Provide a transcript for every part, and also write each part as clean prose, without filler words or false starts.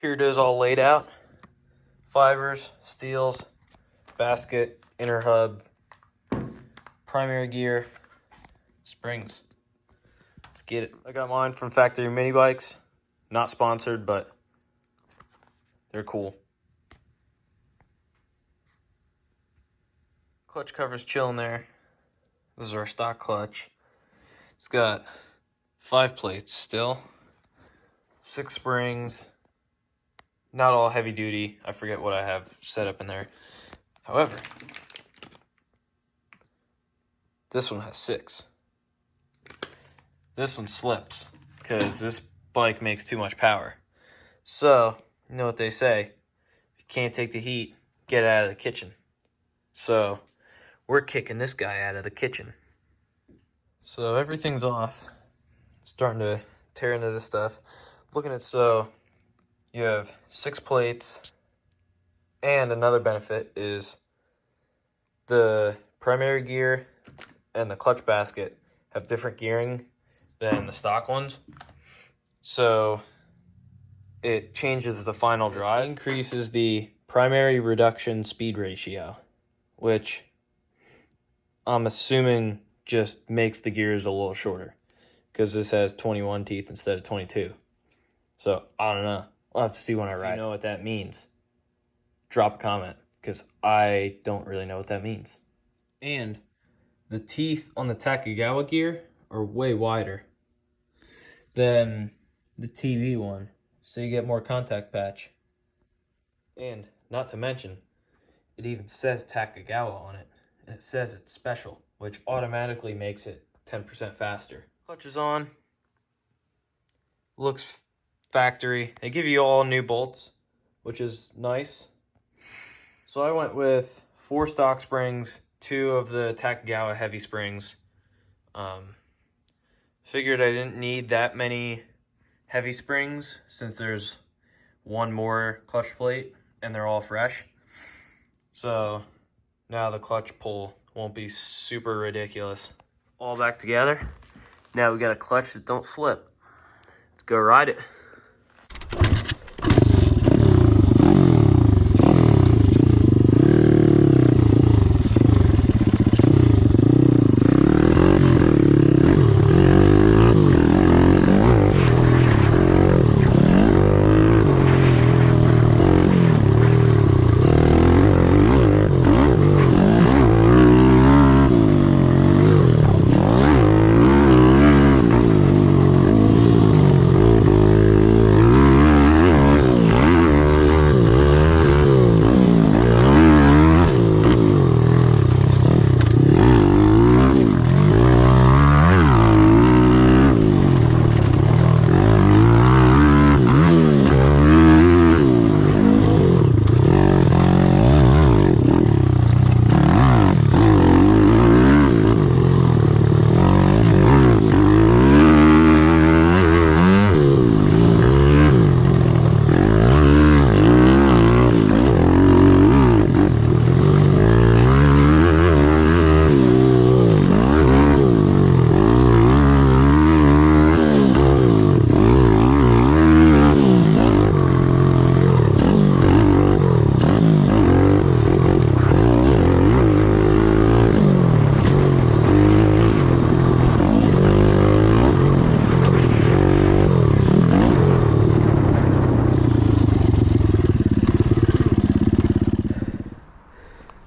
Here it is all laid out. Fibers, steels, basket, inner hub, primary gear, springs. Let's get it. I got mine from Factory Mini Bikes. Not sponsored, but they're cool. Clutch cover's chilling there. This is our stock clutch. It's got 5 plates still, 6 springs. Not all heavy duty. I forget what I have set up in there. However, this one has 6. This one slips because this bike makes too much power. So, you know what they say, if you can't take the heat, get it out of the kitchen. So, we're kicking this guy out of the kitchen. So everything's off. Starting to tear into this stuff. Looking at, so you have 6 plates, and another benefit is the primary gear and the clutch basket have different gearing than the stock ones. So it changes the final drive. It increases the primary reduction speed ratio, which I'm assuming just makes the gears a little shorter because this has 21 teeth instead of 22. So I don't know. I'll have to see when I ride. If you know what that means, drop a comment because I don't really know what that means. And the teeth on the Takegawa gear are way wider than the TV one, so you get more contact patch. And not to mention, it even says Takegawa on it, and it says it's special, which automatically makes it 10% faster. Clutch is on. Looks factory. They give you all new bolts, which is nice. So I went with 4 stock springs, 2 of the Takegawa heavy springs. Figured I didn't need that many heavy springs since there's 1 more clutch plate and they're all fresh. So now the clutch pull won't be super ridiculous. All back together. Now we got a clutch that don't slip. Let's go ride it.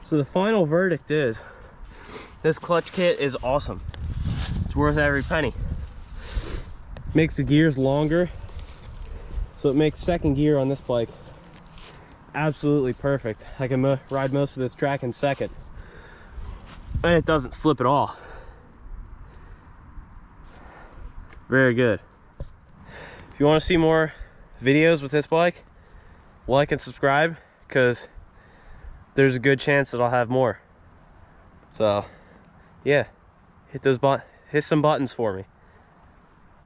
So the final verdict is, this clutch kit is awesome. It's worth every penny. Makes the gears longer, so it makes second gear on this bike absolutely perfect. I can ride most of this track in second, and it doesn't slip at all. Very good. If you want to see more videos with this bike, like and subscribe, because there's a good chance that I'll have more. So yeah, hit some buttons for me.